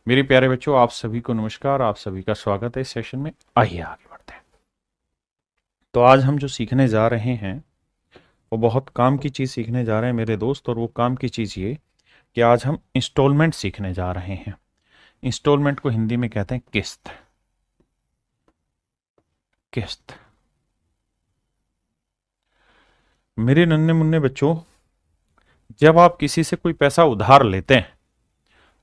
मेरे प्यारे बच्चों, आप सभी को नमस्कार। आप सभी का स्वागत है इस सेशन में। आइए आगे बढ़ते हैं। तो आज हम जो सीखने जा रहे हैं वो बहुत काम की चीज़ सीखने जा रहे हैं मेरे दोस्त। और वो काम की चीज़ ये कि आज हम इंस्टॉलमेंट सीखने जा रहे हैं। इंस्टॉलमेंट को हिंदी में कहते हैं किस्त। किस्त। मेरे नन्हे मुन्ने बच्चों, जब आप किसी से कोई पैसा उधार लेते हैं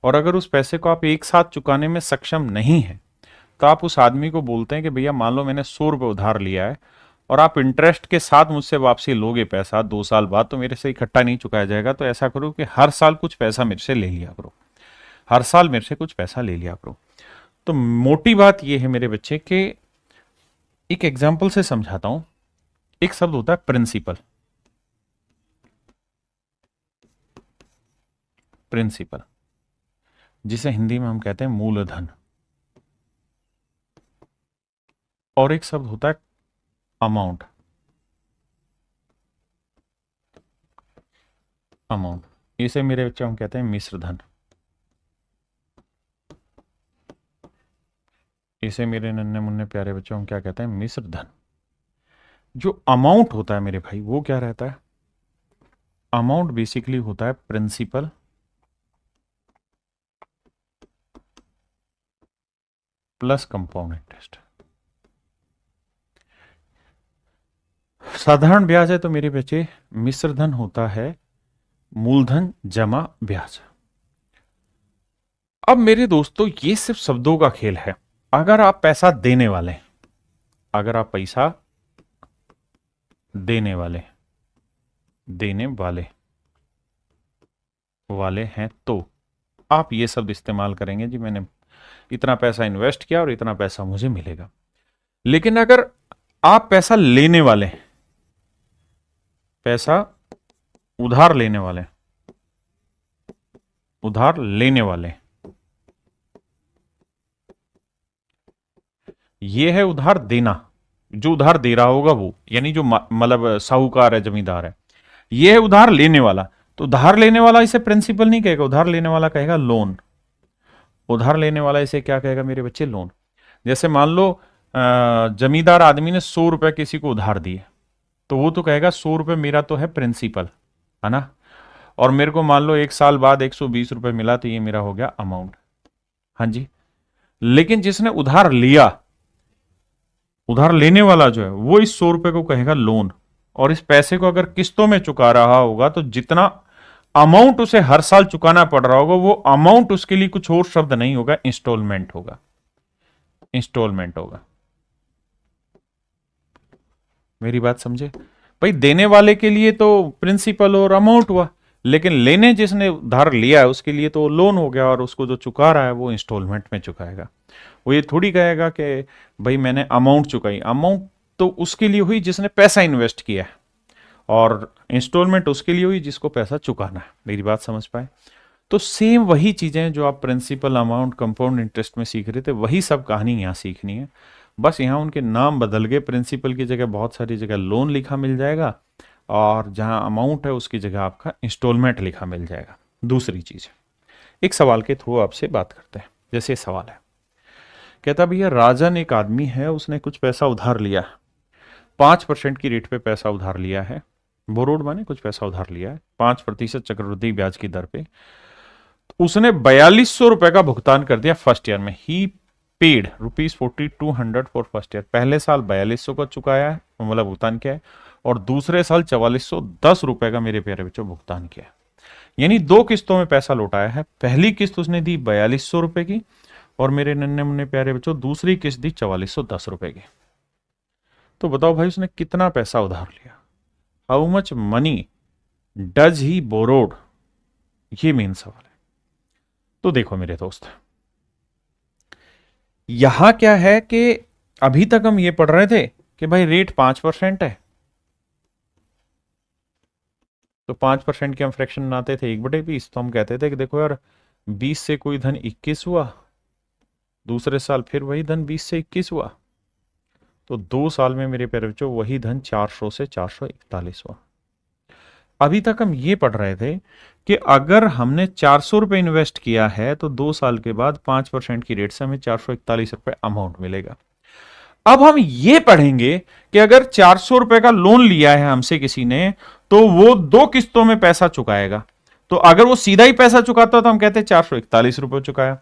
और अगर उस पैसे को आप एक साथ चुकाने में सक्षम नहीं है तो आप उस आदमी को बोलते हैं कि भैया मान लो मैंने 100 रुपये उधार लिया है और आप इंटरेस्ट के साथ मुझसे वापसी लोगे पैसा 2 साल बाद, तो मेरे से इकट्ठा नहीं चुकाया जाएगा। तो ऐसा करो कि हर साल कुछ पैसा मेरे से ले लिया करो, हर साल मेरे से कुछ पैसा ले लिया करो। तो मोटी बात यह है मेरे बच्चे कि एक एग्जाम्पल से समझाता हूं। एक शब्द होता है प्रिंसिपल। प्रिंसिपल जिसे हिंदी में हम कहते हैं मूलधन। और एक शब्द होता है अमाउंट। अमाउंट इसे मेरे बच्चे हम कहते हैं मिश्र धन। इसे मेरे नन्हे मुन्ने प्यारे बच्चों हम क्या कहते हैं? मिश्र धन। जो अमाउंट होता है मेरे भाई वो क्या रहता है? अमाउंट बेसिकली होता है प्रिंसिपल प्लस कंपाउंड इंटरेस्ट। साधारण ब्याज है तो मेरे बच्चे मिश्र धन होता है मूलधन जमा ब्याज। अब मेरे दोस्तों ये सिर्फ शब्दों का खेल है। अगर आप पैसा देने वाले, अगर आप पैसा देने वाले हैं तो आप ये शब्द इस्तेमाल करेंगे, जी मैंने इतना पैसा इन्वेस्ट किया और इतना पैसा मुझे मिलेगा। लेकिन अगर आप पैसा लेने वाले, पैसा उधार लेने वाले, उधार लेने वाले, ये है उधार देना। जो उधार दे रहा होगा वो, यानी जो मतलब साहूकार है, जमींदार है, ये है उधार लेने वाला। तो उधार लेने वाला इसे प्रिंसिपल नहीं कहेगा, उधार लेने वाला कहेगा लोन। उधार लेने वाला इसे क्या कहेगा मेरे बच्चे? लोन। जैसे मान लो जमींदार आदमी ने 100 रुपए किसी को उधार दिए, तो वो तो कहेगा 100 रुपए मेरा तो है प्रिंसिपल, है ना, और मेरे को मान लो 1 साल बाद 120 रुपए मिला, तो ये मेरा हो गया अमाउंट। हाँ जी। लेकिन जिसने उधार लिया, उधार लेने वाला जो है वो इस 100 रुपए को कहेगा लोन। और इस पैसे को अगर किस्तों में चुका रहा होगा तो जितना अमाउंट उसे हर साल चुकाना पड़ रहा होगा वो अमाउंट उसके लिए कुछ और शब्द नहीं होगा, इंस्टॉलमेंट होगा। इंस्टॉलमेंट होगा। मेरी बात समझे भाई? देने वाले के लिए तो प्रिंसिपल और अमाउंट हुआ, लेकिन लेने जिसने उधार लिया है उसके लिए तो लोन हो गया, और उसको जो चुका रहा है वो इंस्टॉलमेंट में चुकाएगा। वो ये थोड़ी कहेगा कि भाई मैंने अमाउंट चुकाई। अमाउंट तो उसके लिए हुई जिसने पैसा इन्वेस्ट किया है, और इंस्टॉलमेंट उसके लिए हुई जिसको पैसा चुकाना है। मेरी बात समझ पाए? तो सेम वही चीजें जो आप प्रिंसिपल, अमाउंट, कंपाउंड इंटरेस्ट में सीख रहे थे, वही सब कहानी यहाँ सीखनी है। बस यहाँ उनके नाम बदल गए। प्रिंसिपल की जगह बहुत सारी जगह लोन लिखा मिल जाएगा, और जहाँ अमाउंट है उसकी जगह आपका इंस्टॉलमेंट लिखा मिल जाएगा। दूसरी चीज, एक सवाल के थ्रू आपसे बात करते हैं। जैसे सवाल है, कहता भैया राजन एक आदमी है, उसने कुछ पैसा उधार लिया है, 5% की रेट पे पैसा उधार लिया है। बोरोड माने कुछ पैसा उधार लिया है 5% चक्रवृद्धि ब्याज की दर पे। उसने 4200 रुपए का भुगतान कर दिया फर्स्ट ईयर में। ही पेड ₹4200 फॉर फर्स्ट ईयर। पहले साल 4200 का चुकाया है, मतलब भुगतान किया है, और दूसरे साल 4410 रुपए का मेरे प्यारे बच्चों भुगतान किया है। यानी 2 किस्तों में पैसा लौटाया है। पहली किस्त उसने दी 4200 रुपए की, और मेरे नन्हे मुन्ने प्यारे बच्चों दूसरी किस्त दी 4410 रुपए की। तो बताओ भाई उसने कितना पैसा उधार लिया? How much money does he borrowed? ये मेन सवाल है। तो देखो मेरे दोस्त, यहां क्या है कि अभी तक हम ये पढ़ रहे थे कि भाई रेट 5% है, तो 5% के हम फ्रैक्शन बनाते थे 1/20। तो हम कहते थे कि देखो यार 20 से कोई धन 21 हुआ, दूसरे साल फिर वही धन 20 से 21 हुआ, तो 2 साल में मेरे प्यारे बच्चों वही धन 400 से 441 हुआ। अभी तक हम ये पढ़ रहे थे कि अगर हमने 400 रुपये इन्वेस्ट किया है तो 2 साल के बाद 5% की रेट से हमें 441 रुपये अमाउंट मिलेगा। अब हम ये पढ़ेंगे कि अगर 400 रुपए का लोन लिया है हमसे किसी ने, तो वो 2 किस्तों में पैसा चुकाएगा। तो अगर वो सीधा ही पैसा चुकाता तो हम कहते हैं 441 रुपए चुकाया।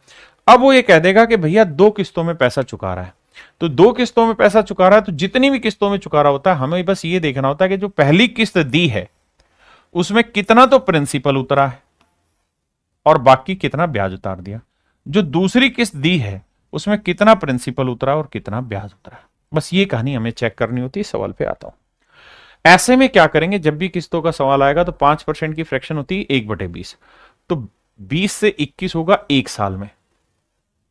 अब वो ये कह देगा कि भैया 2 किस्तों में पैसा चुका रहा है, तो 2 किस्तों में पैसा चुका रहा है, तो जितनी भी किस्तों में चुका रहा होता है हमें बस ये देखना होता है कि जो पहली किस्त दी है उसमें कितना तो प्रिंसिपल उतरा है और बाकी कितना ब्याज उतार दिया। जो दूसरी किस्त दी है उसमें कितना प्रिंसिपल उतरा और कितना ब्याज उतरा। बस ये कहानी हमें चेक करनी होती है। सवाल पे आता हूं। ऐसे में क्या करेंगे, जब भी किस्तों का सवाल आएगा तो 5% की फ्रैक्शन होती है 1/20, तो 20 से 21 होगा 1 साल में,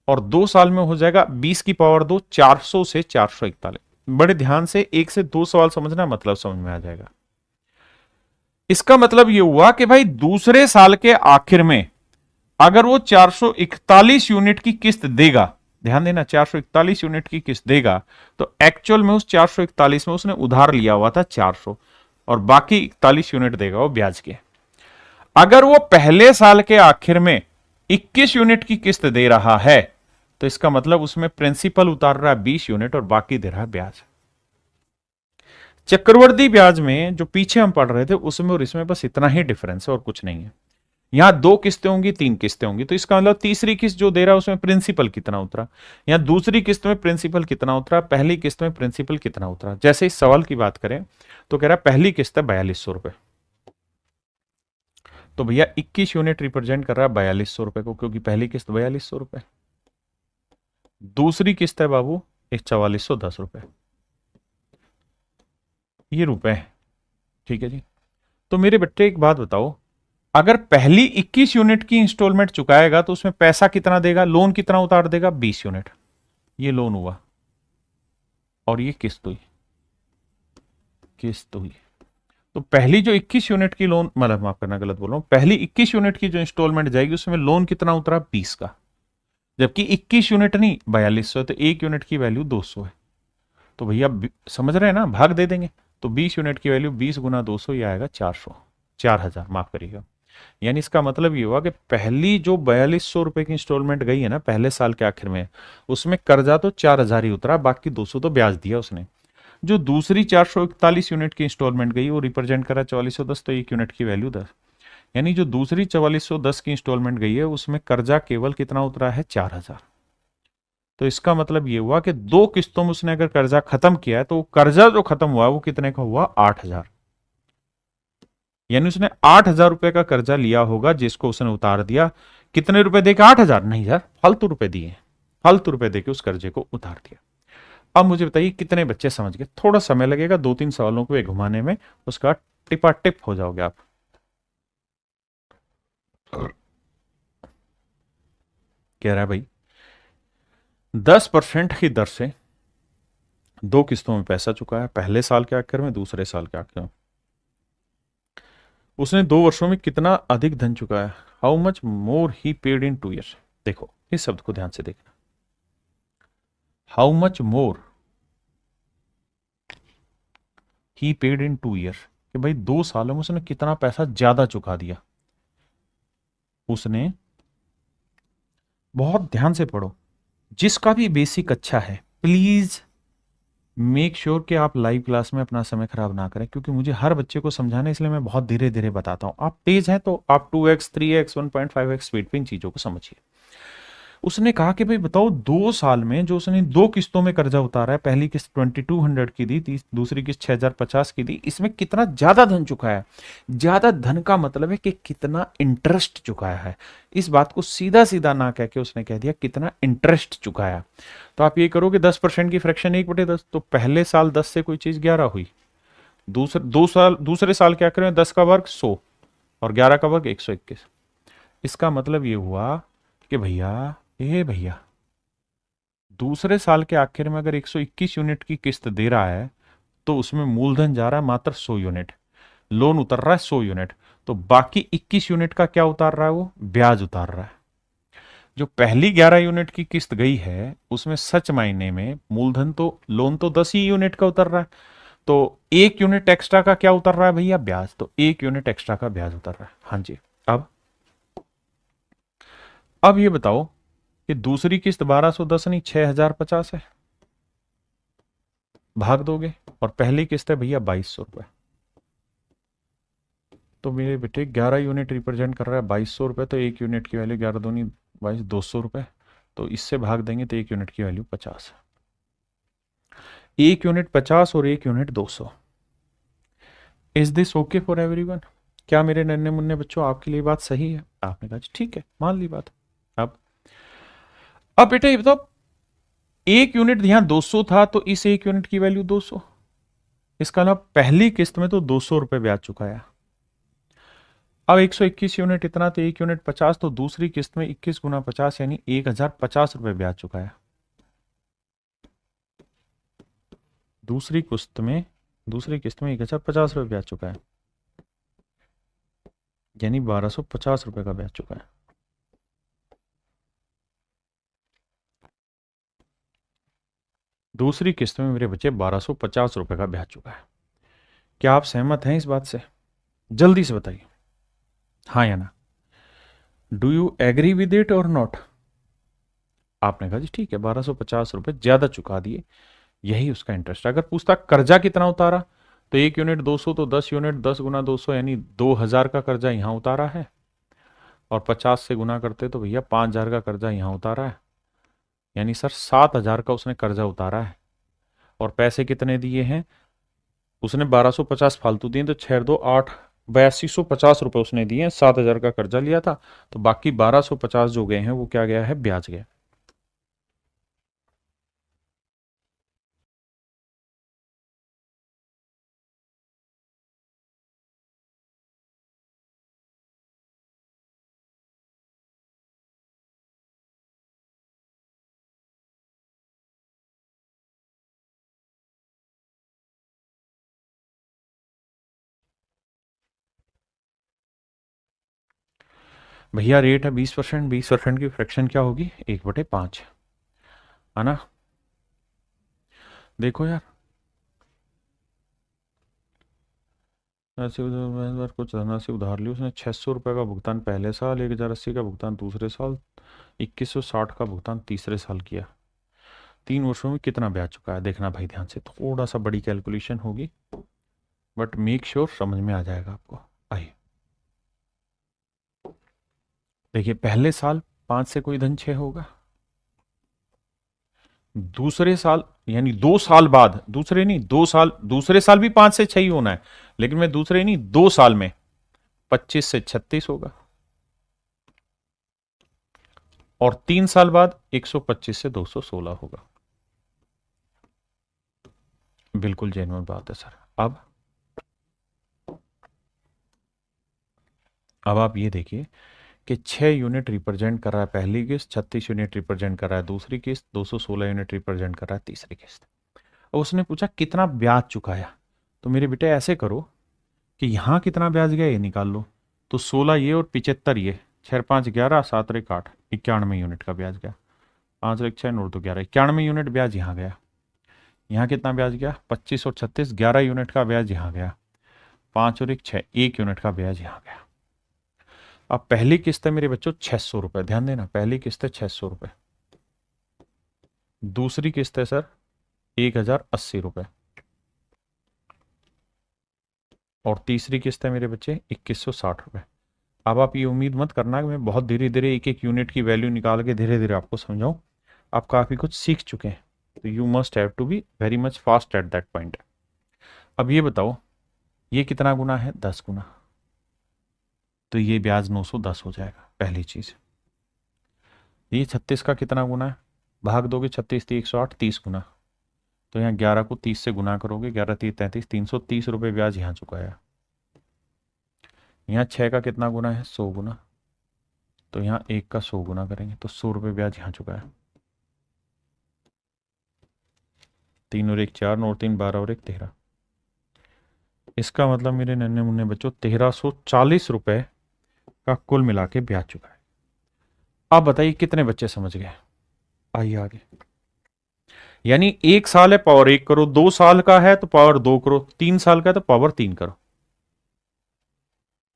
और 2 साल में हो जाएगा 20 की पावर 2, 400 से 441। बड़े ध्यान से 1 से 2 सवाल समझना, मतलब समझ में आ जाएगा। इसका मतलब यह हुआ कि भाई दूसरे साल के आखिर में अगर वो 441 यूनिट की किस्त देगा, ध्यान देना 441 यूनिट की किस्त देगा, तो एक्चुअल में उस 441 में उसने उधार लिया हुआ था 400 और बाकी 41 यूनिट देगा वो ब्याज के। अगर वो पहले साल के आखिर में 21 यूनिट की किस्त दे रहा है तो इसका मतलब उसमें प्रिंसिपल उतार रहा है 20 यूनिट और बाकी दे रहा है ब्याज। चक्रवर्ती ब्याज में जो पीछे हम पढ़ रहे थे उसमें और इसमें बस इतना ही डिफरेंस है और कुछ नहीं है। यहां 2 किस्तें होंगी, 3 किस्तें होंगी, तो इसका मतलब तीसरी किस्त जो दे रहा है उसमें प्रिंसिपल कितना उतरा, यहां दूसरी किस्त में प्रिंसिपल कितना उतरा, पहली किस्त में प्रिंसिपल कितना उतरा। जैसे इस सवाल की बात करें तो कह रहा है पहली किस्त है 4200 रुपए, तो भैया 21 यूनिट रिप्रेजेंट कर रहा है 4200 रुपए को, क्योंकि पहली किस्त 4200 रुपए। दूसरी किस्त है बाबू 4410 रुपए, ये रुपए है। ठीक है जी। तो मेरे बच्चे एक बात बताओ, अगर पहली 21 यूनिट की इंस्टॉलमेंट चुकाएगा तो उसमें पैसा कितना देगा, लोन कितना उतार देगा, 20 यूनिट। ये लोन हुआ और ये किस्त हुई, किस्त हुई। तो पहली जो 21 यूनिट की लोन, मतलब माफ करना गलत बोल रहा हूं, पहली 21 यूनिट की जो इंस्टॉलमेंट जाएगी उसमें लोन कितना उतरा, 20 का, जबकि 21 यूनिट नहीं 4200 है, तो 1 यूनिट की वैल्यू 200 है। तो भैया समझ रहे हैं ना, भाग दे देंगे, तो 20 यूनिट की वैल्यू 20 गुना 200, ये आएगा 400, 4000 माफ करिएगा। यानी इसका मतलब ये हुआ कि पहली जो 4200 रुपए की इंस्टॉलमेंट गई है ना पहले साल के आखिर में, उसमें कर्जा तो 4000 ही उतरा, बाकी 200 तो ब्याज दिया उसने। जो दूसरी 441 यूनिट की इंस्टॉलमेंट गई वो रिप्रेजेंट करा 4410, तो 1 यूनिट की वैल्यू 10। यानी जो दूसरी 4410 की इंस्टॉलमेंट गई है उसमें कर्जा केवल कितना उतरा है, 4000। तो इसका मतलब ये हुआ कि 2 किस्तों में उसने अगर कर्जा खत्म किया है तो कर्जा जो खत्म हुआ वो कितने का हुआ, 8000। यानी उसने 8000 रुपए का कर्जा लिया होगा जिसको उसने उतार दिया। कितने रुपए देके, 8000 नहीं यार, फालतू रुपए दिए, फालतू रुपए देके उस कर्जे को उतार दिया। अब मुझे बताइए कितने बच्चे समझ गए। थोड़ा समय लगेगा 2-3 सवालों को घुमाने में, उसका टिपा टिप हो जाओगे आप। कह रहा है भाई 10% की दर से 2 किस्तों में पैसा चुका है, पहले साल के आखिर में, दूसरे साल के आखिर में। उसने 2 वर्षों में कितना अधिक धन चुकाया, how much more he paid in 2 years. देखो इस शब्द को ध्यान से देखना, how much more he paid in 2 years, कि भाई 2 सालों में उसने कितना पैसा ज्यादा चुका दिया। उसने, बहुत ध्यान से पढ़ो, जिसका भी बेसिक अच्छा है प्लीज मेक श्योर कि आप लाइव क्लास में अपना समय खराब ना करें, क्योंकि मुझे हर बच्चे को समझाना है, इसलिए मैं बहुत धीरे धीरे बताता हूं। आप तेज हैं तो आप 2x 3x 1.5x स्पीड पे इन चीजों को समझिए। उसने कहा कि भाई बताओ 2 साल में जो उसने 2 किस्तों में कर्जा उतारा है, पहली किस्त 2200 की दी, दूसरी किस्त 6050 की दी, इसमें कितना ज्यादा धन चुकाया है। ज्यादा धन का मतलब है कि कितना इंटरेस्ट चुकाया है। इस बात को सीधा सीधा ना कह के उसने कह दिया कितना इंटरेस्ट चुकाया। तो आप ये करोगे 10% की फ्रैक्शन 1/10, तो पहले साल 10 से कोई चीज 11 हुई, दूसरे साल क्या करें, 10 का वर्ग 100 और 11 का वर्ग 121। इसका मतलब ये हुआ कि भैया दूसरे साल के आखिर में अगर 121 यूनिट की किस्त दे रहा है तो उसमें मूलधन जा रहा है मात्र 100 यूनिट, लोन उतर रहा है 100 यूनिट, तो बाकी 21 यूनिट का क्या उतार रहा है, वो ब्याज उतार रहा है। जो पहली 11 यूनिट की किस्त गई है उसमें सच मायने में मूलधन तो, लोन तो 10 ही यूनिट का उतर रहा है, तो 1 यूनिट एक्स्ट्रा का क्या उतर रहा है भैया, ब्याज, तो 1 यूनिट एक्स्ट्रा का ब्याज उतर रहा है। हाँ जी, अब ये बताओ कि दूसरी किस्त 1210 नहीं 6050 है, भाग दोगे, और पहली किस्त है भैया 2200 रुपये। तो मेरे बेटे 11 यूनिट रिप्रेजेंट कर रहा है 2200 रुपये, तो एक यूनिट की वैल्यू 11 दूनी 22 200 रुपये, तो इससे भाग देंगे तो एक यूनिट की वैल्यू 50, एक यूनिट 50 और एक unit 200। Is this okay for everyone? क्या मेरे नन्हे मुन्ने बच्चों आपके लिए बात सही है? आपने कहा ठीक है, मान ली बात। अब बेटा ये बताओ, एक यूनिट यहां 200 था, तो इस एक यूनिट की वैल्यू 200। इसका अलावा पहली किस्त में तो 200 रुपए ब्याज चुकाया। अब 121 यूनिट इतना, तो एक यूनिट 50, तो दूसरी किस्त में 21 गुना 50 यानी 1050 रुपए ब्याज चुकाया। दूसरी किस्त में 1050 रुपए ब्याज चुकाया, यानी 1250 रुपए का ब्याज चुकाया। दूसरी किस्त में मेरे बच्चे 1250 रुपए का ब्याज चुका है। क्या आप सहमत हैं इस बात से? जल्दी से बताइए, हाँ या ना। Do you agree with it or not? आपने कहा जी ठीक है, 1250 रुपए ज्यादा चुका दिए, यही उसका इंटरेस्ट। अगर पूछता कर्जा कितना उतारा, तो एक यूनिट 200, तो 10 यूनिट 10 गुना 200 यानी 2000 का कर्जा यहां उतारा है, और 50 से गुना करते तो भैया 5000 का कर्जा यहां उतारा है, यानी सर 7000 का उसने कर्जा उतारा है। और पैसे कितने दिए हैं उसने? 1250 फालतू दिए, तो 6 2 8 8250 रुपए उसने दिए हैं, 7000 का कर्जा लिया था, तो बाकी 1250 जो गए हैं वो क्या गया है? ब्याज गया। भैया रेट है 20%, 20% की फ्रैक्शन क्या होगी? 1/5, है ना? देखो यार, कुछ धनराशि उधार ली उसने, 600 रुपये का भुगतान पहले साल, 1080 का भुगतान दूसरे साल, 2160 का भुगतान तीसरे साल किया। 3 वर्षों में कितना ब्याज चुका है? देखना भाई ध्यान से, थोड़ा सा बड़ी कैलकुलेशन होगी, बट मेक श्योर समझ में आ जाएगा आपको। आइए देखिए, पहले साल 5 से कोई धन 6 होगा, दूसरे साल यानी 2 साल बाद, दूसरे नहीं 2 साल, दूसरे साल भी 5 से 6 ही होना है, लेकिन मैं दूसरे नहीं 2 साल में 25 से 36 होगा, और 3 साल बाद 125 से 216 होगा। बिल्कुल जेन्युइन बात है सर। अब आप ये देखिए कि 6 यूनिट रिप्रेजेंट कर रहा है पहली किस्त, 36 यूनिट रिप्रेजेंट कर रहा है दूसरी किस्त, 216 यूनिट रिप्रेजेंट कर रहा है तीसरी किस्त। और उसने पूछा कितना ब्याज चुकाया, तो मेरे बेटे ऐसे करो कि यहां कितना ब्याज गया ये निकाल लो, तो 16 ये और 75 ये, 6 5 11 7 1 8, 91 यूनिट का ब्याज गया। 5 1 6 और 2 11, 91 यूनिट ब्याज यहाँ गया। यहाँ कितना ब्याज गया? 25 और 36, 11 यूनिट का ब्याज यहाँ गया। 5 और 1 6, 1 यूनिट का ब्याज यहाँ गया। अब पहली किस्त है मेरे बच्चों 600 रुपए, ध्यान देना, पहली किस्त है 600 रुपए, दूसरी किस्त है सर 1080 रुपए, और तीसरी किस्त है मेरे बच्चे 2160 रुपए। अब आप ये उम्मीद मत करना कि मैं बहुत धीरे धीरे एक एक यूनिट की वैल्यू निकाल के धीरे धीरे आपको समझाऊं, आप काफी कुछ सीख चुके हैं, तो you must have to be very much fast at that point. अब ये बताओ, ये कितना गुना है? 10 गुना, तो ये ब्याज 910 हो जाएगा पहली चीज। ये 36 का कितना गुना है? भाग दोगे 36 3 108, 30 गुना, तो यहाँ 11 को 30 से गुना करोगे, 11 3 33, 330 रुपये ब्याज यहाँ चुकाया। यहाँ 6 का कितना गुना है? 100 गुना, तो यहाँ 1 का 100 गुना करेंगे तो 100 रुपये ब्याज यहाँ चुकाया। 3 और 1 4, और 3 12 और 1 13, इसका मतलब मेरे नन्हे मुन्ने बच्चों 1340 रुपए का कुल मिला के ब्याज चुका है। आप बताइए कितने बच्चे समझ गए? आइए आगे। यानी 1 साल है पावर 1 करो, 2 साल का है तो पावर 2 करो, 3 साल का है तो पावर 3 करो।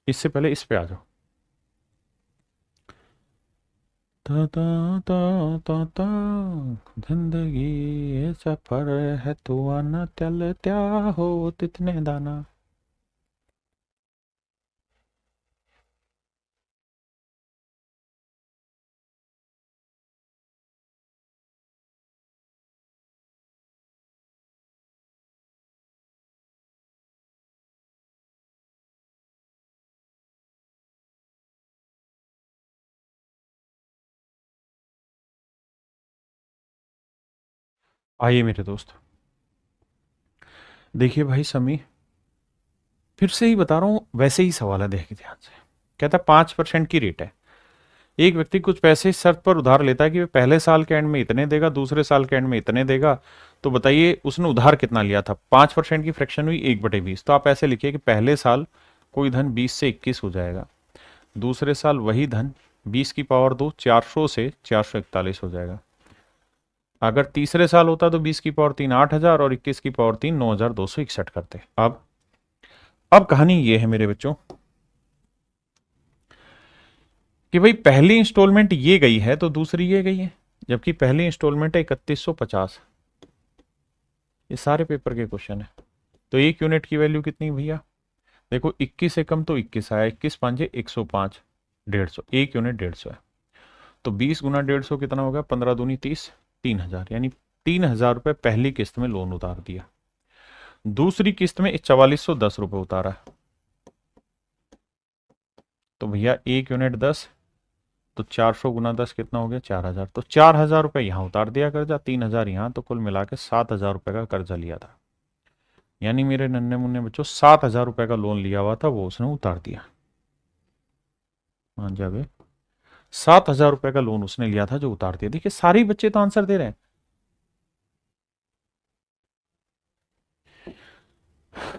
इससे पहले इस पे आ जाओ, ता ता ता ता ता जिंदगी ये सफर है तू आना चल त्या हो तितने दाना। आइए मेरे दोस्त, देखिए भाई समी, फिर से ही बता रहा हूँ, वैसे ही सवाल है, देखिए ध्यान से। कहता है 5% की रेट है। एक व्यक्ति कुछ पैसे इस शर्त पर उधार लेता है कि वह पहले साल के एंड में इतने देगा, दूसरे साल के एंड में इतने देगा। तो बताइए उसने उधार कितना लिया था। 5% की फ्रैक्शन हुई 1/20। तो आप ऐसे लिखिए कि पहले साल कोई धन 20 से 21 हो जाएगा, दूसरे साल वही धन 20 की पावर 2 400 से 441 हो जाएगा। अगर तीसरे साल होता तो 20 की पावर 3 8,000 और 21 की पावर 3 9,261 करते। अब कहानी ये है मेरे बच्चों कि भाई पहली इंस्टॉलमेंट ये गई है तो दूसरी ये गई है, जबकि पहली इंस्टॉलमेंट है 3150। ये सारे पेपर के क्वेश्चन है। तो एक यूनिट की वैल्यू कितनी भैया, देखो 21 से कम तो 21 आया, 21 पांचे 105, 150, एक यूनिट 150 है। तो 20 गुना 150 कितना होगा, 15 दूनी 30, 3,000, यानी 3,000 रुपए पहली किस्त में लोन उतार दिया। दूसरी किस्त में 4410 रुपए उतारा। तो भैया एक यूनिट 10, तो 400 गुना 10 कितना हो गया, 4,000। तो 4,000 रुपए यहां उतार दिया कर्जा, 3,000 यहां, तो कुल मिला के 7,000 रुपए का कर्जा लिया था। यानी मेरे नन्हे मुन्ने बच्चों 7,000 रुपए का लोन लिया हुआ था, वो उसने उतार दिया। मान जा बे, 7,000 रुपए का लोन उसने लिया था जो उतार दिया। देखिए सारे बच्चे तो आंसर दे रहे हैं।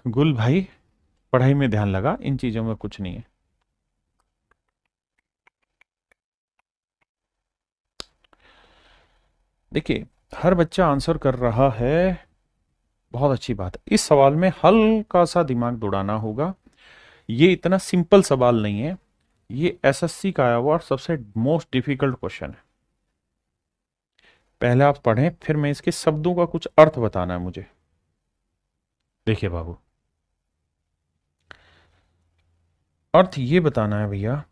गुल भाई पढ़ाई में ध्यान लगा, इन चीजों में कुछ नहीं है। देखिए हर बच्चा आंसर कर रहा है, बहुत अच्छी बात है। इस सवाल में हल्का सा दिमाग दौड़ाना होगा। ये इतना सिंपल सवाल नहीं है, ये एसएससी का आया हुआ और सबसे मोस्ट डिफिकल्ट क्वेश्चन है। पहले आप पढ़ें, फिर मैं इसके शब्दों का कुछ अर्थ बताना है मुझे। देखिए बाबू, अर्थ ये बताना है भैया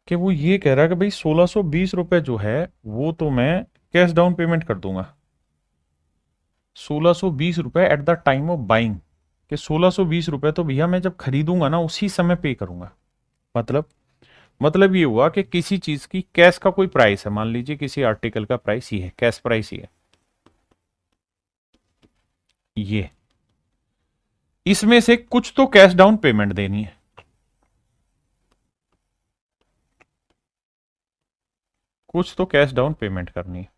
कि वो ये कह रहा है कि भाई 1,620 रुपए जो है वो तो मैं कैश डाउन पेमेंट कर दूंगा। 1,620 रुपए at the time of buying, कि 1,620 रुपए तो भैया मैं जब खरीदूंगा ना उसी समय पे करूंगा। मतलब ये हुआ कि किसी चीज की कैश का कोई प्राइस है, मान लीजिए किसी आर्टिकल का प्राइस ही है, कैश प्राइस ही है ये, इसमें से कुछ तो कैश डाउन पेमेंट देनी है। कुछ तो कैश डाउन पेमेंट करनी है।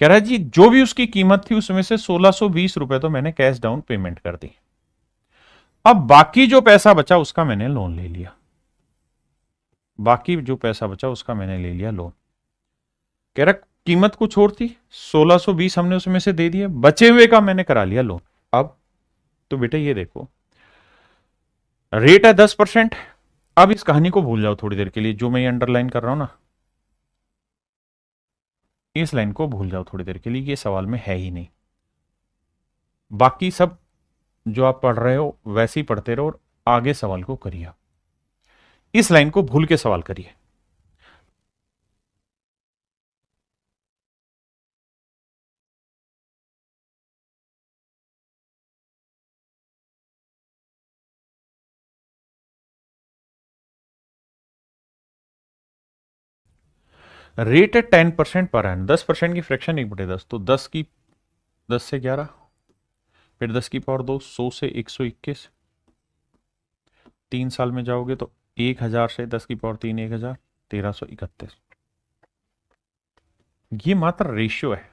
कह रहा है जी जो भी उसकी कीमत थी उसमें से 1,620 रुपए तो मैंने कैश डाउन पेमेंट कर दी। अब बाकी जो पैसा बचा उसका मैंने लोन ले लिया। बाकी जो पैसा बचा उसका मैंने ले लिया लोन। कह रहा कीमत कुछ और थी, 1,620 हमने उसमें से दे दिया, बचे हुए का मैंने करा लिया लोन। अब तो बेटा ये देखो, रेट है 10%। अब इस कहानी को भूल जाओ थोड़ी देर के लिए, जो मैं ये अंडरलाइन कर रहा हूं ना, इस लाइन को भूल जाओ थोड़ी देर के लिए, ये सवाल में है ही नहीं। बाकी सब जो आप पढ़ रहे हो वैसे ही पढ़ते रहो और आगे सवाल को करिए। इस लाइन को भूल के सवाल करिए। रेट है 10% पर एन, 10% की फ्रैक्शन 1/10, तो 10 से 11, फिर 10 की पावर 2, 100 से 121। 3 साल में जाओगे तो 1,000 से 10 की पावर 3 1,000, 1,331। ये मात्र रेशियो है।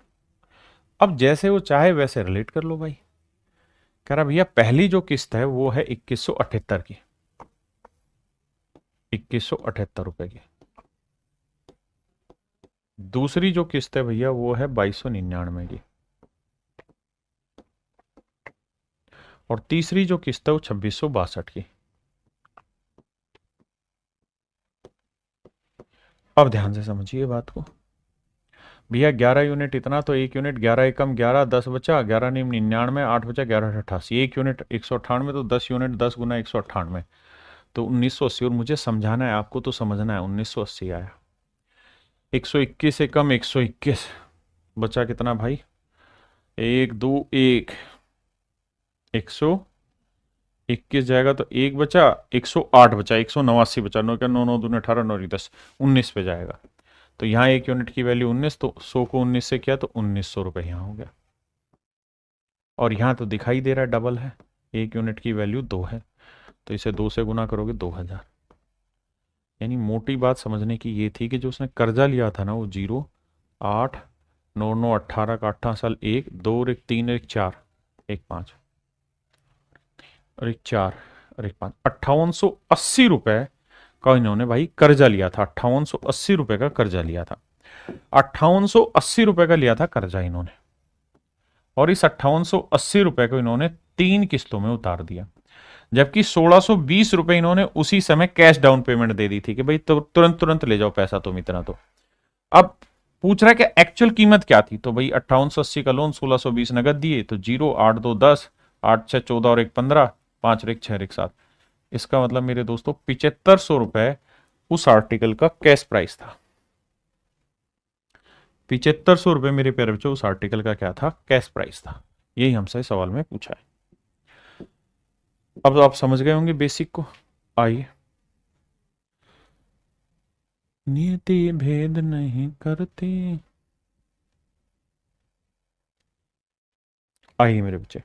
अब जैसे वो चाहे वैसे रिलेट कर लो भाई। कह रहा भैया पहली जो किस्त है वो है 2,178 की, 2,178 रुपए की। दूसरी जो किस्त है भैया वो है 2,299 की। और तीसरी जो किस्त है वो 2662 की। अब ध्यान से समझिए बात को भैया, 11 यूनिट इतना तो एक यूनिट 11 एकम 11, 10 बचा, 11 नीम 99, 8 बचा 1188, एक यूनिट 198, तो 10 यूनिट 10 गुना 198 तो 1980। और मुझे समझाना है आपको तो समझना है, 1980 आया। 121 एकम 121 बचा कितना भाई, एक दो एक, 121 जाएगा तो एक बचा, 108 बचा, 189 बचा, 9 क्या 9 9 दूने 18, 9 10, 19 पे जाएगा। तो यहाँ एक यूनिट की वैल्यू 19, तो 100 को 19 से किया तो 1900 रुपये यहाँ हो गया। और यहाँ तो दिखाई दे रहा है डबल है, एक यूनिट की वैल्यू 2 है, तो इसे 2 से गुना करोगे 2000। यानी मोटी बात समझने की ये थी कि जो उसने कर्जा लिया था ना वो 0 8 9 9 18 का 18 साल, 1 2 और 1 3 1 4 1 5 और 1 4 और 1 5, 5880 रुपए का इन्होंने भाई कर्जा लिया था। 5880 रुपए का कर्जा लिया था, 5880 रुपए का लिया था कर्जा इन्होंने। और इस 5880 रुपए को इन्होंने 3 किस्तों में उतार दिया, जबकि 1620 रुपए इन्होंने उसी समय कैश डाउन पेमेंट दे दी थी कि भाई तुरंत तुरंत ले जाओ पैसा तुम इतना। तो अब पूछ रहा है कि एक्चुअल कीमत क्या थी, तो भाई 5880 का लोन, 1620 नगद दिए, तो 0 8 2 10, 8 6 14 और 1 15, 5 और 1 6 और 1 7। इसका मतलब मेरे दोस्तों 7500 रुपए उस आर्टिकल का कैश प्राइस था। 7500 रुपए मेरे प्यारे बच्चों उस आर्टिकल का क्या था, कैश प्राइस था। यही हमसे सवाल में पूछा है। अब तो आप समझ गए होंगे बेसिक को। आइए, नियति भेद नहीं करती। आइए मेरे बच्चे,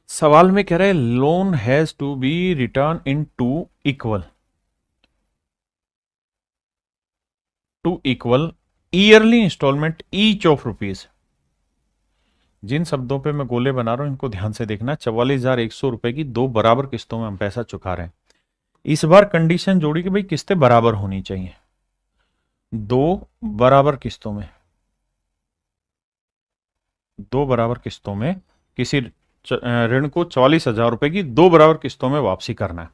सवाल में कह रहा है loan has to be return in two equal yearly instalment each of rupees. जिन शब्दों पे मैं गोले बना रहा हूं इनको ध्यान से देखना। 44,100 रुपए की 2 बराबर किस्तों में हम पैसा चुका रहे हैं। इस बार कंडीशन जोड़ी कि भाई किस्तें बराबर होनी चाहिए, 2 बराबर किस्तों में, 2 बराबर किस्तों में किसी ऋण को 44,000 रुपए की 2 बराबर किस्तों में वापसी करना है।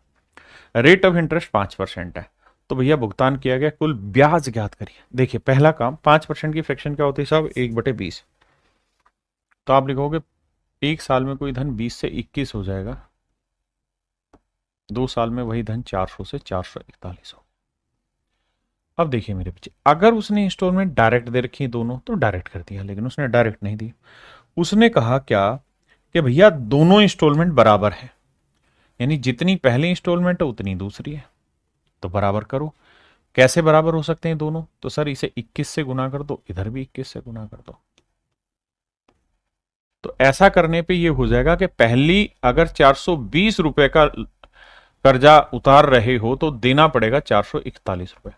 रेट ऑफ इंटरेस्ट 5% है। तो भैया भुगतान किया गया कुल ब्याज ज्ञात करिए। देखिए पहला काम, 5% की फ्रैक्शन क्या होती है साहब, 1/20। तो आप लिखोगे एक साल में कोई धन 20 से 21 हो जाएगा, 2 साल में वही धन 400 से 441 हो। अब देखिए मेरे बच्चे, अगर उसने इंस्टॉलमेंट डायरेक्ट दे रखी दोनों तो डायरेक्ट कर दिया, लेकिन उसने डायरेक्ट नहीं दी। उसने कहा क्या कि भैया दोनों इंस्टॉलमेंट बराबर है, यानी जितनी पहली इंस्टॉलमेंट है उतनी दूसरी है, तो बराबर करो। कैसे बराबर हो सकते हैं दोनों, तो सर इसे 21 से गुना कर दो, इधर भी 21 से गुना कर दो। तो ऐसा करने पे ये हो जाएगा कि पहली अगर 420 रुपए का कर्जा उतार रहे हो तो देना पड़ेगा 441 रुपए।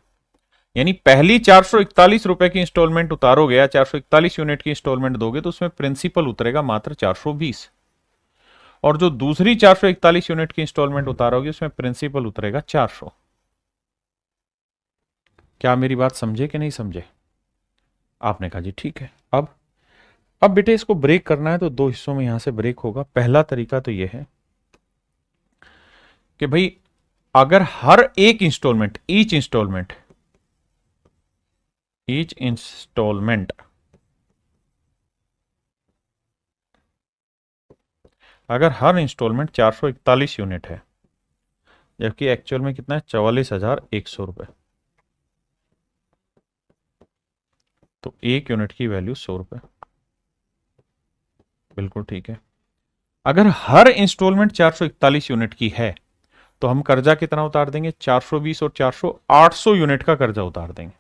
यानी पहली 441 रुपए की इंस्टॉलमेंट उतारोगे या 441 यूनिट की इंस्टॉलमेंट दोगे तो उसमें प्रिंसिपल उतरेगा मात्र 420, और जो दूसरी 441 यूनिट की इंस्टॉलमेंट उतारोगे उसमें प्रिंसिपल उतरेगा 400। क्या मेरी बात समझे कि नहीं समझे? आपने कहा जी ठीक है। अब बेटे इसको ब्रेक करना है तो 2 हिस्सों में यहां से ब्रेक होगा। पहला तरीका तो यह है कि भाई अगर हर एक इंस्टॉलमेंट, ईच इंस्टॉलमेंट अगर हर इंस्टॉलमेंट 441 यूनिट है, जबकि एक्चुअल में कितना है 44,100 रुपए, तो एक यूनिट की वैल्यू 100 रुपए। बिल्कुल ठीक है। अगर हर इंस्टॉलमेंट 441 यूनिट की है तो हम कर्जा कितना उतार देंगे, 420 और 400 800 यूनिट का कर्जा उतार देंगे।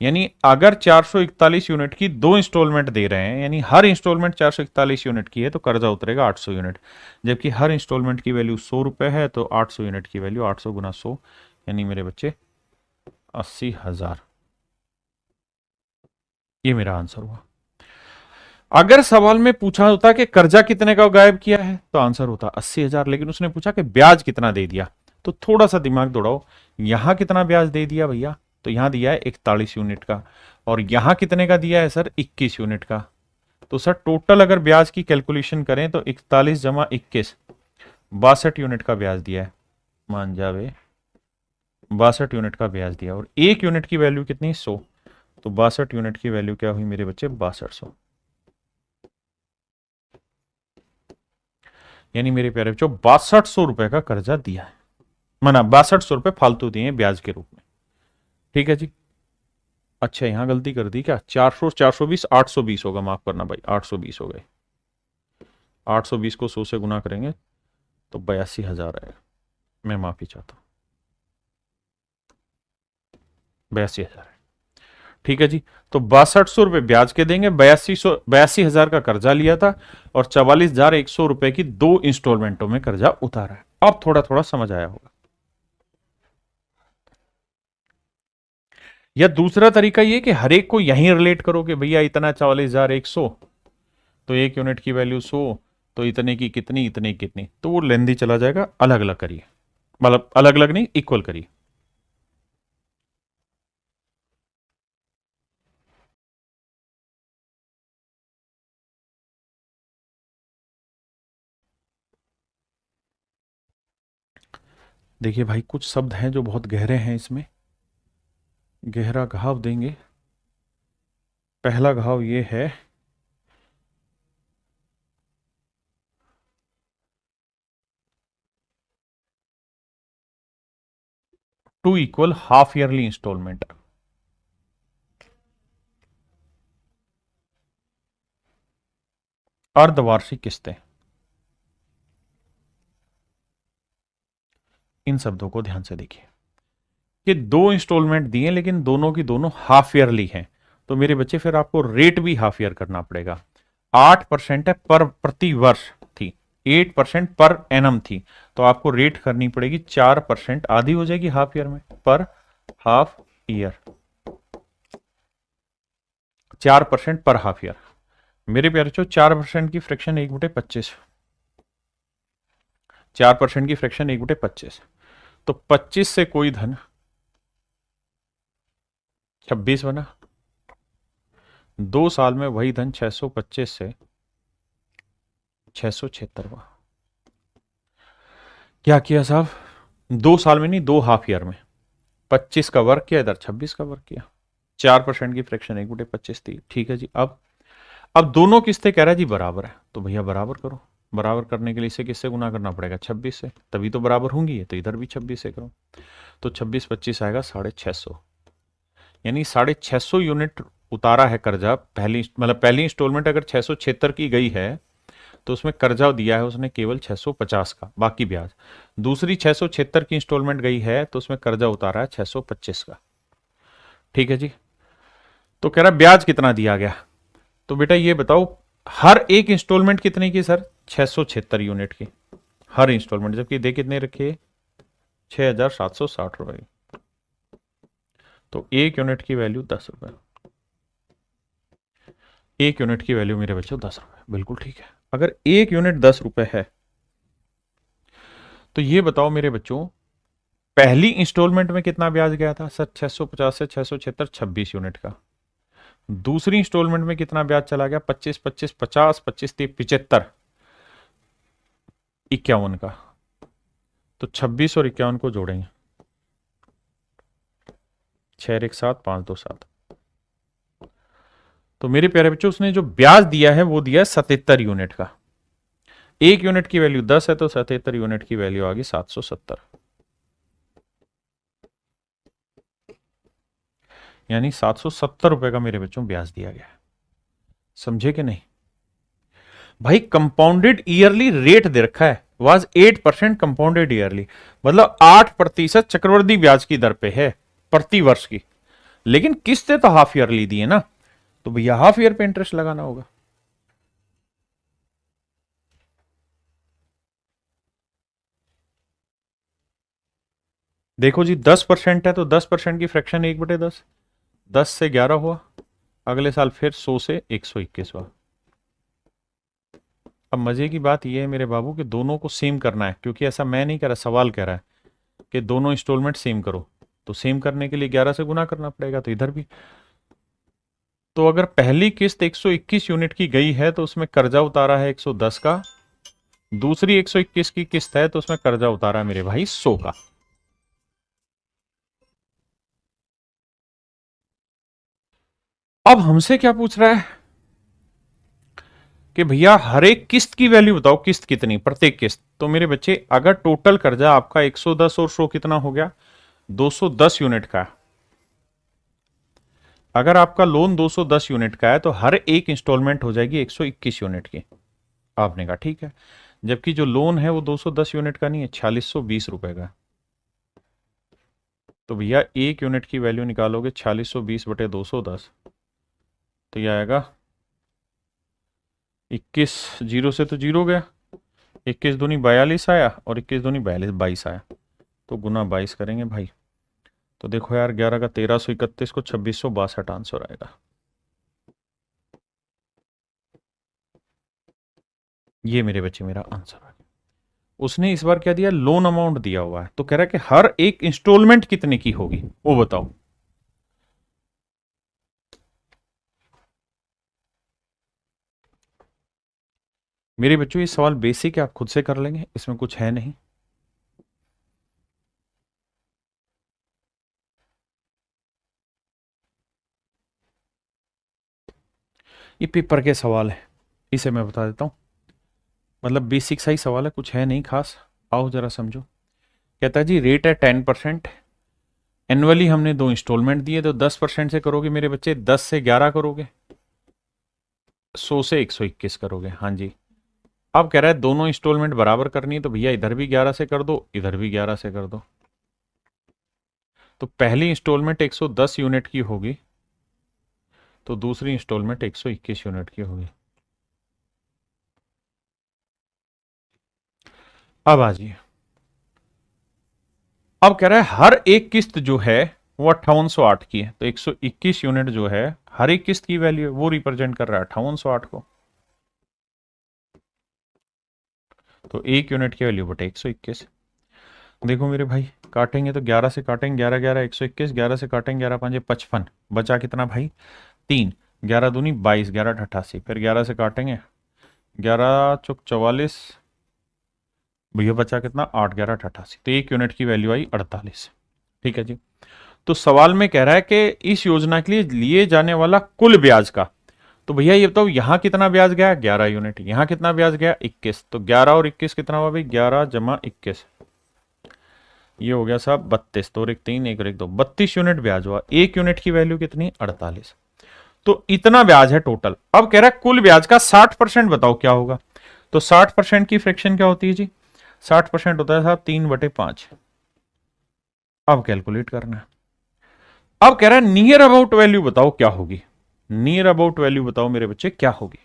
यानी अगर 441 यूनिट की 2 इंस्टॉलमेंट दे रहे हैं, यानी हर इंस्टॉलमेंट 441 यूनिट की है तो कर्जा उतरेगा 800 यूनिट, जबकि हर इंस्टॉलमेंट की वैल्यू 100 रुपए है तो 800 यूनिट की वैल्यू 800 गुना 100, यानी मेरे बच्चे 80,000। ये मेरा आंसर हुआ। अगर सवाल में पूछा होता कि कर्जा कितने का गायब किया है तो आंसर होता 80,000, लेकिन उसने पूछा कि ब्याज कितना दे दिया तो थोड़ा सा दिमाग दौड़ाओ, यहां कितना ब्याज दे दिया भैया, तो यहां दिया है 41 यूनिट का, और यहां कितने का दिया है सर, 21 यूनिट का। तो सर टोटल अगर ब्याज की कैलकुलेशन करें तो 41 जमा 21, 62 यूनिट का ब्याज दिया है, मान जावे 62 यूनिट का ब्याज दिया, और एक यूनिट की वैल्यू कितनी, 100, तो 62 यूनिट की वैल्यू क्या हुई मेरे बच्चे, 6200। यानी मेरे प्यारे बच्चों 6200 रुपए का कर्जा दिया है, माना 6200 रुपए फालतू दिए हैं ब्याज के रूप में। ठीक है जी। अच्छा यहां गलती कर दी क्या, 400 420 820 होगा, माफ करना भाई, 820 हो गए। 820 को 100 से गुना करेंगे तो 82,000 आएगा, मैं माफी चाहता हूं, 82,000 है। ठीक है जी। तो 6200 रुपए ब्याज के देंगे, 82,000 का कर्जा लिया था, और 44,100 रुपए की 2 इंस्टॉलमेंटों में कर्जा उतारा है। अब थोड़ा थोड़ा समझ आया होगा। या दूसरा तरीका ये कि हर एक को यहीं रिलेट करो कि भैया इतना 44,100, तो एक यूनिट की वैल्यू 100, तो इतने की कितनी, इतने की कितनी, तो वो लेंदी चला जाएगा। अलग अलग करिए, मतलब अलग अलग नहीं, इक्वल करिए। देखिए भाई कुछ शब्द हैं जो बहुत गहरे हैं, इसमें गहरा घाव देंगे। पहला घाव ये है, two equal half yearly installment. अर्धवार्षिक किस्तें, इन शब्दों को ध्यान से देखिए कि 2 इंस्टॉलमेंट दिए लेकिन दोनों की दोनों हाफ ईयरली हैं, तो मेरे बच्चे फिर आपको रेट भी हाफ ईयर करना पड़ेगा। 8% है पर प्रति वर्ष थी, 8% पर एनम थी, तो आपको रेट करनी पड़ेगी 4%, आधी हो जाएगी हाफ ईयर में, पर हाफ ईयर 4% पर हाफ ईयर। मेरे प्यारे बच्चों 4% की फ्रैक्शन 1/25, 4% की फ्रैक्शन 1/25, तो 25 से कोई धन 26 बना, 2 साल में वही धन 625 से 676। क्या किया साहब, 2 साल में नहीं, 2 हाफ ईयर में 25 का वर्क किया, इधर 26 का वर्क किया। 4% की फ्रैक्शन 1/25 थी। ठीक है जी। अब दोनों किस्तें कह रहा है जी बराबर है, तो भैया बराबर करो। बराबर करने के लिए इसे किससे गुना करना पड़ेगा, 26 से, तभी तो बराबर होंगी, तो इधर भी 26 से करो, तो 26 25 आएगा 650, यानी 650 यूनिट उतारा है कर्जा। पहली इंस्टॉलमेंट अगर 676 की गई है तो उसमें कर्जा दिया है उसने केवल 650 का, बाकी ब्याज। दूसरी 676 की इंस्टॉलमेंट गई है तो उसमें कर्जा उतारा है 625 का। ठीक है जी। तो कह रहा ब्याज कितना दिया गया, तो बेटा ये बताओ हर एक इंस्टॉलमेंट कितने की सर, 676 यूनिट की हर इंस्टॉलमेंट, जबकि दे कितने रखे, 6,760 रुपए। तो एक यूनिट की वैल्यू 10 रुपए, एक यूनिट की वैल्यू मेरे बच्चों 10 रुपए, बिल्कुल ठीक है। अगर एक यूनिट 10 रुपए है तो ये बताओ मेरे बच्चों पहली इंस्टॉलमेंट में कितना ब्याज गया था सर, 650 से 676, 26 यूनिट का। दूसरी इंस्टॉलमेंट में कितना ब्याज चला गया, 25 25 50 25 30 75, 51 का। तो 26 और 51 को जोड़ेंगे, 6 1 7 5 2 7, तो मेरे प्यारे बच्चों उसने जो ब्याज दिया है वो दिया है 77 यूनिट का। एक यूनिट की वैल्यू 10 है तो 77 यूनिट की वैल्यू आ गई 770, यानी 770 रुपए का मेरे बच्चों ब्याज दिया गया है। समझे कि नहीं भाई, कंपाउंडेड ईयरली रेट दे रखा है, वाज 8% कंपाउंडेड ईयरली, मतलब 8% चक्रवृद्धि ब्याज की दर पे है प्रति वर्ष की, लेकिन किस्तें तो हाफ ईयरली दी है ना, तो भैया हाफ ईयर पे इंटरेस्ट लगाना होगा। देखो जी 10% है तो 10% की फ्रैक्शन 1/10, 10 से 11 हुआ, अगले साल फिर 100 से 121 हुआ। अब मजे की बात यह है मेरे बाबू कि दोनों को सेम करना है, क्योंकि ऐसा मैं नहीं कह रहा, सवाल कह रहा है कि दोनों इंस्टॉलमेंट सेम करो, तो सेम करने के लिए 11 से गुना करना पड़ेगा, तो इधर भी। तो अगर पहली किस्त 121 यूनिट की गई है तो उसमें कर्जा उतारा है 110 का, दूसरी 121 की किस्त है तो उसमें कर्जा उतारा है मेरे भाई 100 का। अब हमसे क्या पूछ रहा है कि भैया हर एक किस्त की वैल्यू बताओ, किस्त कितनी, प्रत्येक किस्त। तो मेरे बच्चे अगर टोटल कर्जा आपका 110 और 100 कितना हो गया, 210 यूनिट का। अगर आपका लोन 210 यूनिट का है तो हर एक इंस्टॉलमेंट हो जाएगी 121 यूनिट की। आपने कहा ठीक है, जबकि जो लोन है वो 210 यूनिट का नहीं है, 4620 रुपए का। तो भैया एक यूनिट की वैल्यू निकालोगे 4620 बटे 210, तो यह आएगा 21, जीरो से तो जीरो गया, 21 दूनी 42 आया और 21 दूनी 22 आया, तो गुना 22 करेंगे भाई। तो देखो यार 11 का 1331 को 2662 आंसर आएगा। ये मेरे बच्चे मेरा आंसर आ गया। उसने इस बार क्या दिया, लोन अमाउंट दिया हुआ है, तो कह रहा है कि हर एक इंस्टॉलमेंट कितने की होगी वो बताओ। मेरे बच्चों ये सवाल बेसिक है, आप खुद से कर लेंगे, इसमें कुछ है नहीं। ये पेपर के सवाल है, इसे मैं बता देता हूं, मतलब बेसिक सा ही सवाल है, कुछ है नहीं खास। आओ जरा समझो। कहता है जी रेट है 10%, एनुअली हमने दो इंस्टॉलमेंट दिए, तो 10% से करोगे मेरे बच्चे, 10 से 11 करोगे, 100 से 121 करोगे। हाँ जी। अब कह रहा है दोनों इंस्टॉलमेंट बराबर करनी है, तो भैया इधर भी 11 से कर दो, इधर भी 11 से कर दो। तो पहली इंस्टॉलमेंट 110 यूनिट की होगी, तो दूसरी इंस्टॉलमेंट 121 यूनिट की होगी। अब आ जाइए, अब कह रहा है हर एक किस्त जो है वो 5808 की है, तो 121 यूनिट जो है हर एक किस्त की वैल्यू है, वो रिप्रेजेंट कर रहा है 5808 को। तो एक यूनिट की वैल्यू बटे 121। देखो मेरे भाई काटेंगे तो 11 से काटेंगे, 11 11 121, 11 से काटेंगे 11 5 55, बचा कितना भाई 3, 11 दूनी 22, 11 88, फिर 11 से काटेंगे 11 चौक 44, भैया बचा कितना 8, 11 88, तो एक यूनिट की वैल्यू आई 48। ठीक है जी। तो सवाल में कह रहा है कि इस योजना के लिए लिए जाने वाला कुल ब्याज का, तो भैया ये बताओ यहां कितना ब्याज गया 11 यूनिट, यहां कितना ब्याज गया 21, तो 11 और 21 कितना हुआ भाई 11 जमा 21, ये हो गया साहब 32, तो एक 3 एक और एक 2, 32 यूनिट ब्याज हुआ, एक यूनिट की वैल्यू कितनी 48। तो इतना ब्याज है टोटल। अब कह रहा है कुल ब्याज का 60% बताओ क्या होगा। तो 60% की फ्रैक्शन क्या होती है जी, 60% होता है साहब 3/5। अब कैलकुलेट करना है। अब कह रहा है नियर अबाउट वैल्यू बताओ क्या होगी, नियर अबाउट वैल्यू बताओ मेरे बच्चे क्या होगी।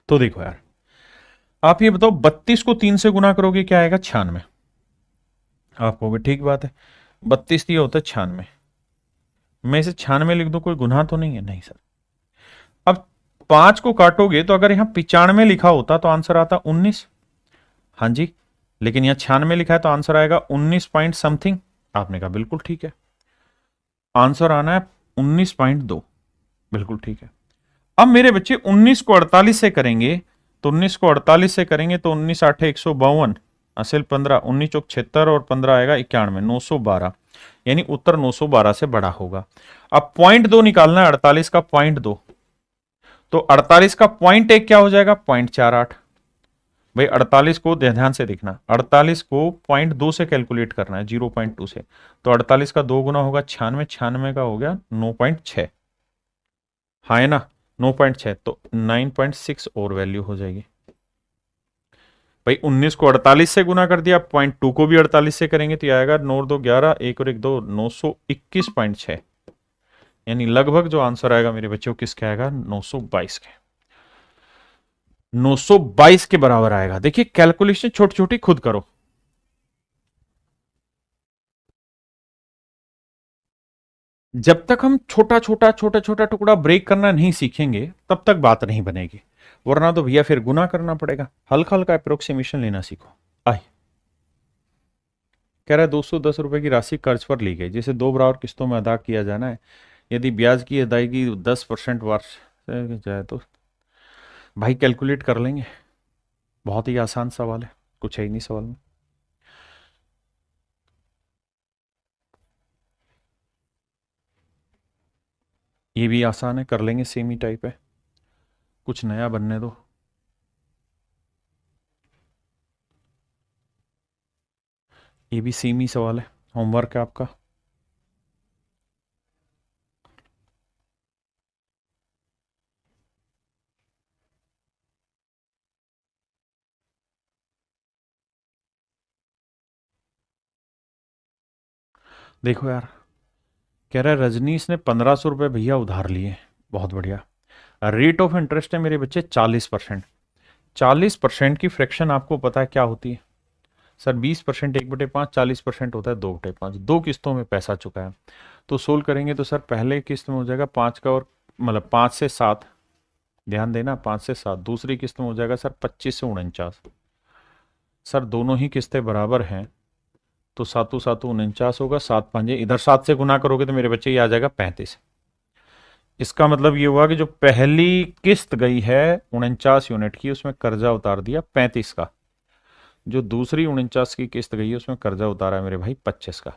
तो देखो यार, आप ये बताओ 32 को 3 से गुना करोगे क्या आएगा 96। आप कहोगे ठीक बात है, 32 दिया होता है 96, मैं इसे 96 लिख दूं, कोई गुनाह तो नहीं है, नहीं सर। अब 5 को काटोगे तो अगर यहां 95 लिखा होता तो आंसर आता 19। हाँ जी, लेकिन यहां 96 लिखा है तो आंसर आएगा 19 पॉइंट समथिंग। आपने कहा बिल्कुल ठीक है, आंसर आना है 19.2, बिल्कुल ठीक है। अब मेरे बच्चे 19 को 48 से करेंगे, तो 19 को 48 से करेंगे तो 19 8 152, असल 15, 19 चौक 76 और 15 आएगा 91, 912, यानी उत्तर 912 से बड़ा होगा। अब पॉइंट 2 निकालना है 48 का पॉइंट 2, तो 48 का पॉइंट 1 क्या हो जाएगा 0.48। भाई 48 को ध्यान से देखना, 48 को पॉइंट 2 से कैलकुलेट करना है, 0.2 से, तो 48 का 2 गुना होगा 96, 96 का हो गया 9.6, हाँ है ना 9.6, तो 9.6 और वैल्यू हो जाएगी। भाई 19 को 48 से गुना कर दिया, पॉइंट 2 को भी 48 से करेंगे तो आएगा 9 2 11, एक और एक 2, 921.6, यानी लगभग जो आंसर आएगा मेरे बच्चों किसका आएगा 922 के, 922 के बराबर आएगा। देखिए कैलकुलेशन छोटी छोटी खुद करो। जब तक हम छोटा छोटा टुकड़ा ब्रेक करना नहीं सीखेंगे तब तक बात नहीं बनेगी, वरना तो भैया फिर गुना करना पड़ेगा। हल्का हल्का अप्रोक्सीमेशन लेना सीखो। आए, कह रहा है 210 रुपए की राशि कर्ज पर ली गई, जिसे दो बराबर किस्तों में अदा किया जाना है। यदि ब्याज की अदायगी 10% वर्ष जाए तो भाई कैलकुलेट कर लेंगे। बहुत ही आसान सवाल है, कुछ है ही नहीं सवाल में। ये भी आसान है, कर लेंगे, सेम ही टाइप है, कुछ नया बनने दो। ये भी सेम ही सवाल है, होमवर्क है आपका। देखो यार, कह रहा है रजनीश ने 1500 रुपये भैया उधार लिए। बहुत बढ़िया। रेट ऑफ इंटरेस्ट है मेरे बच्चे 40%। 40% की फ्रैक्शन आपको पता है क्या होती है? सर 20% 1/5, 40% होता है 2/5। दो किस्तों में पैसा चुका है, तो सोल्व करेंगे तो सर पहले किस्त में हो जाएगा 5 का, और मतलब 5 से 7, ध्यान देना 5 से 7। दूसरी किस्त में हो जाएगा सर 25 से 49। सर दोनों ही किस्तें बराबर हैं, तो सातों सातों 49 होगा। 7 5 इधर 7 से गुना करोगे तो मेरे बच्चे ये आ जाएगा 35। इसका मतलब ये हुआ कि जो पहली किस्त गई है 49 यूनिट की, उसमें कर्जा उतार दिया 35 का। जो दूसरी 49 की किस्त गई है उसमें कर्जा उतारा है मेरे भाई 25 का।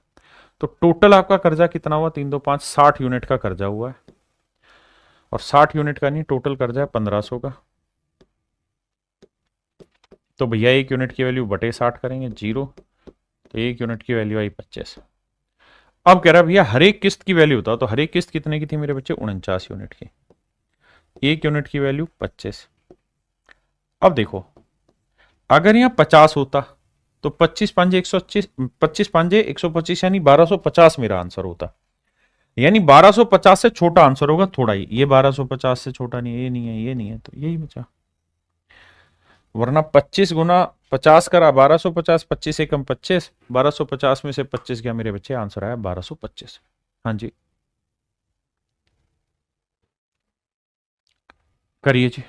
तो टोटल आपका कर्जा कितना हुआ? 3 2 5 60 यूनिट का कर्जा हुआ है। और 60 यूनिट का नहीं, टोटल कर्जा है 1500 का। तो भैया 1 यूनिट की वैल्यू बटे 60 करेंगे, 0। तो 1 यूनिट की वैल्यू आई 25। अब कह रहा है भैया हर एक किस्त की वैल्यू बताओ, तो हर एक किस्त कितने की थी मेरे बच्चे? 49 यूनिट की। 1 यूनिट की वैल्यू 25। अब देखो, अगर यहाँ 50 होता तो 25 5 125, 25 5 125 यानी 1250 मेरा आंसर होता। यानी 1250 से छोटा आंसर होगा थोड़ा ही, ये 1250 से छोटा नहीं है, ये नहीं है, ये नहीं है, तो यही बचा। वरना 25 गुना 50 करा 1250, 25 एकम 25, 1250 में से 25 गया मेरे बच्चे, आंसर आया 1225। हाँ जी, करिए जी।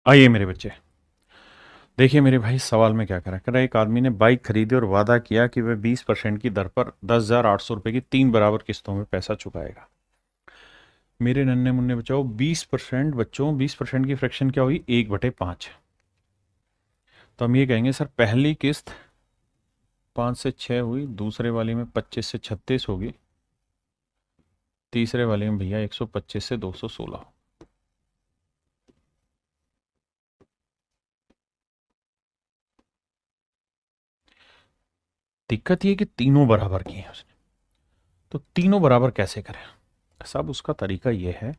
आइए मेरे बच्चे, देखिए मेरे भाई सवाल में क्या करा। कह रहा एक आदमी ने बाइक खरीदी और वादा किया कि वह 20% की दर पर 10,800 रुपए की 3 बराबर किस्तों में पैसा चुकाएगा। मेरे नन्हे मुन्ने बचाओ, 20% बच्चों, 20% की फ्रैक्शन क्या हुई? 1/5। तो हम ये कहेंगे सर पहली किस्त 5 से 6 हुई, दूसरे वाली में 25 से 36 होगी, तीसरे वाले में भैया 125 से 216। दिक्कत ये कि तीनों बराबर की हैं उसने, तो तीनों बराबर कैसे करें? सब उसका तरीका ये है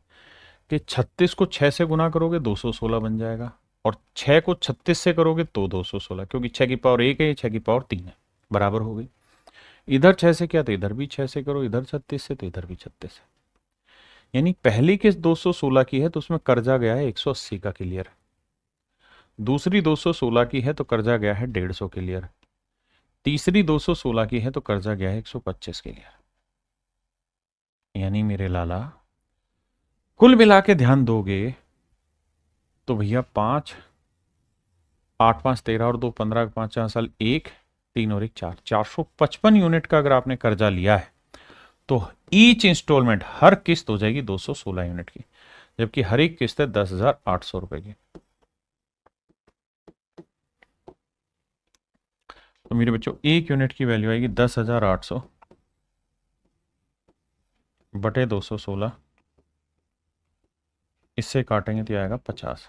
कि 36 को 6 से गुना करोगे 216 बन जाएगा, और 6 को 36 से करोगे तो 216, क्योंकि 6 की पावर 1 है, 6 की पावर 3 है, बराबर हो गई। इधर 6 से किया तो इधर भी 6 से करो, इधर 36 से तो इधर भी 36 है। यानी पहली किस्त 216 की है तो उसमें कर्जा गया है 180 का क्लियर। दूसरी 216 की है तो कर्जा गया है 150 क्लियर। तीसरी 216 की है तो कर्जा गया है 125 क्लियर। यानी मेरे लाला कुल मिला के ध्यान दोगे तो भैया 5 8 5 13 और 2 15, 5 4 साल 1 3 और 1 4, 455 यूनिट का अगर आपने कर्जा लिया है तो ईच इंस्टॉलमेंट, हर किस्त हो जाएगी 216 यूनिट की, जबकि हर एक किस्त है 10,800 रुपए की। तो मेरे बच्चों 1 यूनिट की वैल्यू आएगी 10,800 बटे 216, इससे काटेंगे तो आएगा 50।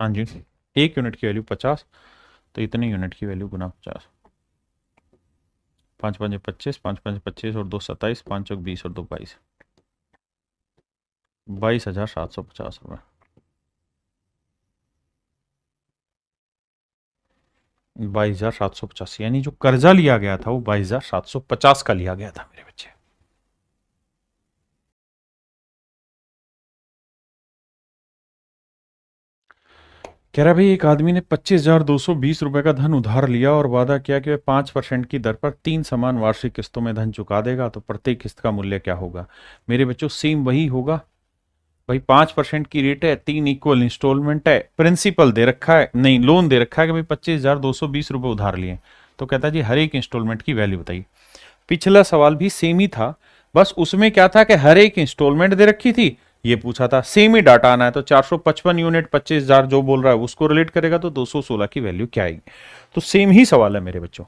हाँ जी, 1 यूनिट की वैल्यू 50, तो इतने यूनिट की वैल्यू गुना 50। 5 5 25, 5 5 25 और 2 27, 5 चौक 20 और 2 22। 22,750 रुपये। 22,750, यानी जो कर्जा लिया गया था वो 22,750 का लिया गया था मेरे बच्चे। कह रहा भाई, एक आदमी ने 25,220 रुपए का धन उधार लिया और वादा किया कि वह 5% की दर पर 3 समान वार्षिक किस्तों में धन चुका देगा, तो प्रत्येक किस्त का मूल्य क्या होगा? मेरे बच्चों सेम वही होगा भाई। 5% की रेट है, 3 इक्वल इंस्टॉलमेंट है, प्रिंसिपल दे रखा है, नहीं लोन दे रखा है कि भाई 25,220 रुपए उधार लिए, तो कहता है जी हर एक इंस्टॉलमेंट की वैल्यू बताइए। पिछला सवाल भी सेम ही था, बस उसमें क्या था कि हर एक इंस्टॉलमेंट दे रखी थी, ये पूछा था सेम ही डाटा आना है, तो 455 यूनिट 25,000 जो बोल रहा है उसको रिलेट करेगा, तो 216 की वैल्यू क्या आएगी? तो सेम ही सवाल है मेरे बच्चों।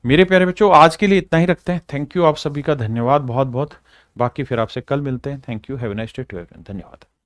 मेरे प्यारे बच्चों, आज के लिए इतना ही रखते हैं। थैंक यू, आप सभी का धन्यवाद बहुत बहुत। बाकी फिर आपसे कल मिलते हैं। Thank you, have a nice day to everyone. धन्यवाद।